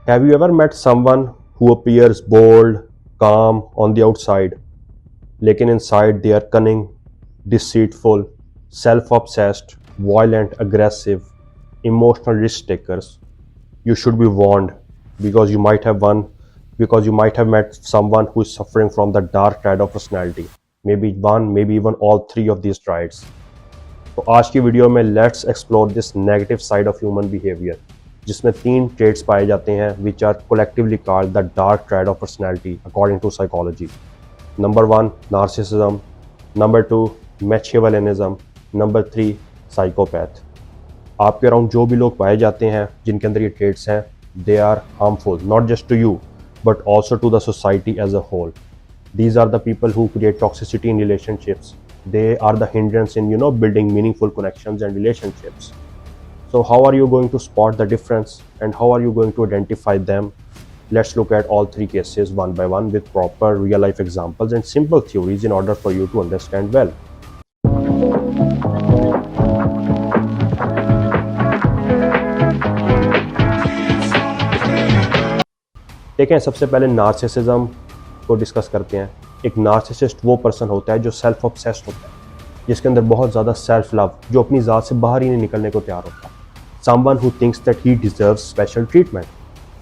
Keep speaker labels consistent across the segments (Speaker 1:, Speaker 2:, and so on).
Speaker 1: Have you ever met someone who appears bold, calm on the outside, लेकिन inside they are cunning, deceitful, self-obsessed, violent, aggressive, emotional risk takers? You should be warned because because you might have met someone who is suffering from the dark side of personality. Maybe one, maybe even all three of these traits. तो आज की video में let's explore this negative side of human behaviour, जिसमें 3 traits पाए जाते हैं which are collectively called the dark trade of personality according to psychology. Number 1 narcissism, number 2 Machiavellism, number 3 psychopath. आपके around जो भी लोग पाए जाते हैं जिनके अंदर ये ट्रेट्स हैं, they are harmful not just to you but also to the society as a whole. These are the people who create toxicity in relationships. They are the hindrance in building meaningful connections and relationships. So how are you going to spot the difference and how are you going to identify them? Let's look at all 3 cases one by one with proper real life examples and simple theories in order for you to understand well. देखें, सबसे पहले narcissism को discuss करते हैं. एक narcissist वो person होता है जो सेल्फ ऑब्सेस्ड होता है, जिसके अंदर बहुत ज़्यादा सेल्फ लव, जो अपनी ज़ात से बाहर ही नहीं निकलने को तैयार होता. Someone who thinks that he deserves special treatment.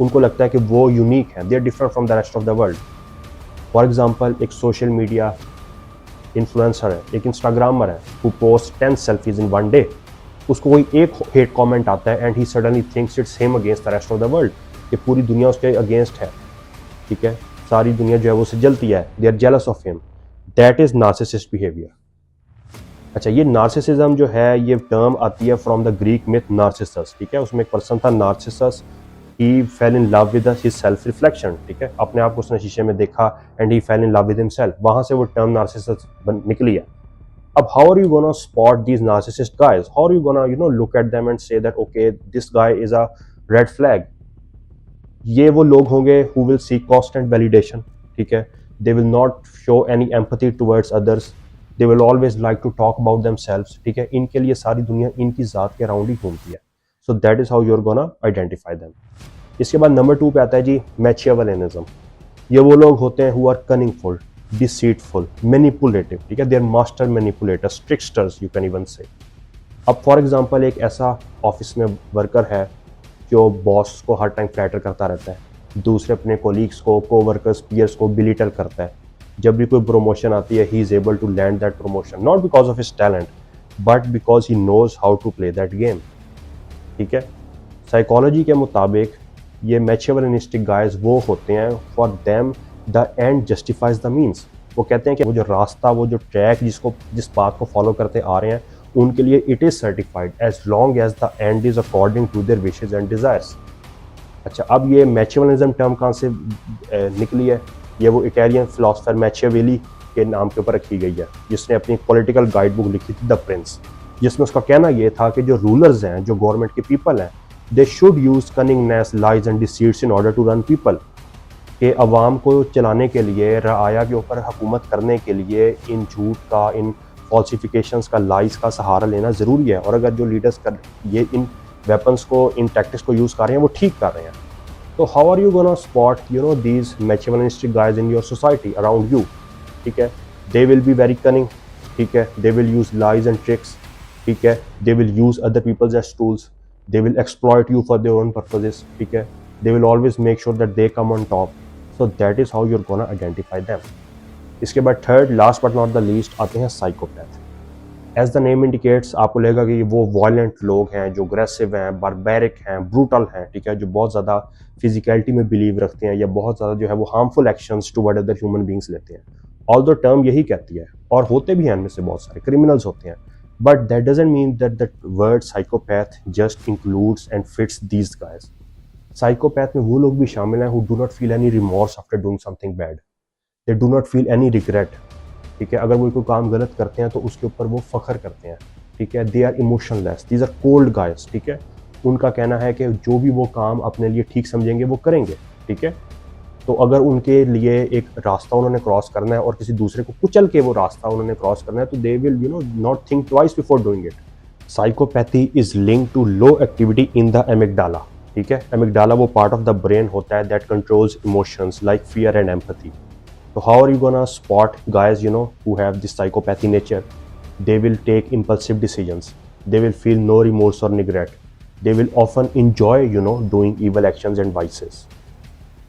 Speaker 1: उनको लगता है कि वो यूनिक है, they are different from the rest of the world. For example, एक सोशल मीडिया इन्फ्लुएंसर है, एक इंस्टाग्रामर है who post 10 selfies in one day. उसको कोई एक हेट कॉमेंट आता है and he suddenly thinks it's him against the rest of the world, कि पूरी दुनिया उसके अगेंस्ट है. ठीक है, सारी दुनिया जो है वो उससे जलती है. They are jealous of him. That is narcissist behaviour. अच्छा, ये नार्सिसिज्म जो है ये टर्म आती है from the Greek myth Narcissus. ठीक है, उसमें एक पर्सन था Narcissus. He fell in love with his self reflection. ठीक है, अपने आप को उसने शीशे में देखा and he fell in love with himself. वहां से वो टर्म नार्सिसस निकली है. अब how are you gonna spot these narcissist guys? How are you gonna look at them and say that okay this guy is a red flag? ये वो लोग होंगे who will seek constant validation. ठीक है, they will not show any empathy towards others. They will always like to talk about themselves. ठीक है, इनके लिए सारी दुनिया इनकी ज़ात के अराउंड ही घूमती है. So that is how you are gonna identify them. इसके बाद नंबर 2 पे आता है जी मैचिएवलिज्म. ये वो लोग होते हैं who are cunningful, deceitful, manipulative. ठीक है, they are master manipulators, tricksters you can even say. अब फॉर एग्जाम्पल, एक ऐसा ऑफिस में वर्कर है जो बॉस को हर टाइम फ्लैटर करता रहता है, दूसरे अपने कोलीग्स को, कोवर्कर्स, पीयर्स को बिलिटल करता है. जब भी कोई प्रमोशन आती है, he is able to land that promotion not because of his talent but because he knows how to play that game. ठीक है, साइकोलॉजी के मुताबिक ये मैचिएवलिस्टिक गाइज वो होते हैं for them the end justifies the means. वो कहते हैं कि वो जो रास्ता, वो जो ट्रैक जिस बात को फॉलो करते आ रहे हैं, उनके लिए it is certified as long as the end is according to their wishes and desires. अच्छा, अब ये मैचिएवलिज्म टर्म कहाँ से निकली है? ये वो इटालियन फिलोसफर मैचिएवेली के नाम के ऊपर रखी गई है, जिसने अपनी पॉलिटिकल गाइड बुक लिखी थी द प्रिंस, जिसमें उसका कहना ये था कि जो रूलर्स हैं, जो गवर्नमेंट के पीपल हैं, they should use cunningness, lies and deceits in order to run people. कि अवाम को चलाने के लिए, रआया के ऊपर हुकूमत करने के लिए इन झूठ का, इन फॉल्सिफिकेशंस का, लाइज का सहारा लेना ज़रूरी है. और अगर जो लीडर्स ये इन वेपन्स को, इन टैक्टिक्स को यूज़ कर रहे हैं, वो ठीक कर रहे हैं. तो how are you gonna spot these Machiavellistic guys in your society around you? ठीक है, they will be very cunning. ठीक है, they will use lies and tricks. ठीक है, they will use other peoples as tools. They will exploit you for their own purposes. ठीक है, they will always make sure that they come on top. So that is how you are gonna identify them. इसके बाद third, last but not the least, आते हैं psychopath. As the name indicates, आपको लगेगा कि वो वायलेंट लोग हैं, जो अग्रेसिव हैं, बारबैरिक हैं, ब्रूटल हैं. ठीक है, जो बहुत ज़्यादा फिजिकलिटी में बिलीव रखते हैं, या बहुत ज़्यादा जो है वो harmful actions toward other human beings लेते हैं. ऑल्दो टर्म यही कहती है, और होते भी हैं इनमें से बहुत सारे क्रिमिनल्स होते हैं, but that doesn't mean that the word psychopath just includes and fits these guys. Psychopath में वो लोग भी शामिल हैं who do not feel any remorse after doing something bad. They do not feel any regret. ठीक है, अगर वो कोई काम गलत करते हैं तो उसके ऊपर वो फख्र करते हैं. ठीक है, they are emotionless, these are cold guys. ठीक है, उनका कहना है कि जो भी वो काम अपने लिए ठीक समझेंगे वो करेंगे. ठीक है, तो अगर उनके लिए एक रास्ता उन्होंने क्रॉस करना है और किसी दूसरे को कुचल के वो रास्ता उन्होंने क्रॉस करना है, तो they will not think twice before doing it. Psychopathy is linked to low activity in the amygdala. ठीक है। एमिगडाला वो पार्ट ऑफ द ब्रेन होता है that controls emotions like fear and empathy. तो how are you gonna spot guys who have this psychopathy nature? They will take impulsive decisions. They will feel no remorse or regret. They will often enjoy, doing evil actions and vices.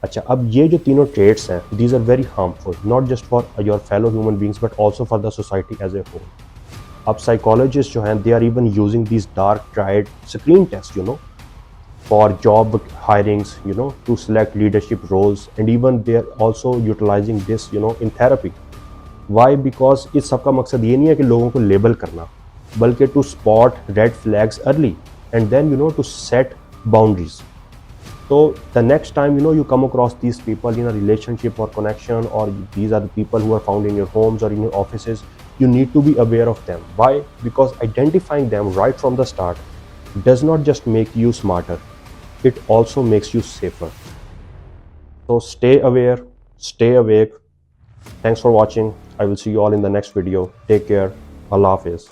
Speaker 1: अच्छा, अब ये जो तीनों traits हैं, these are very harmful, not just for your fellow human beings, but also for the society as a whole. अब psychologists जो हैं, they are even using these dark triad screen tests, for job hirings, to select leadership roles, and even they are also utilizing this, in therapy. Why? Because इस सब का मकसद ये नहीं है कि लोगों को लेबल करना, बल्कि to spot red flags early and then to set boundaries. तो the next time you come across these people in a relationship or connection, or these are the people who are found in your homes or in your offices, you need to be aware of them. Why? Because identifying them right from the start does not just make you smarter, it also makes you safer. So stay aware, stay awake. Thanks for watching. I will see you all in the next video. Take care. Allah Hafiz.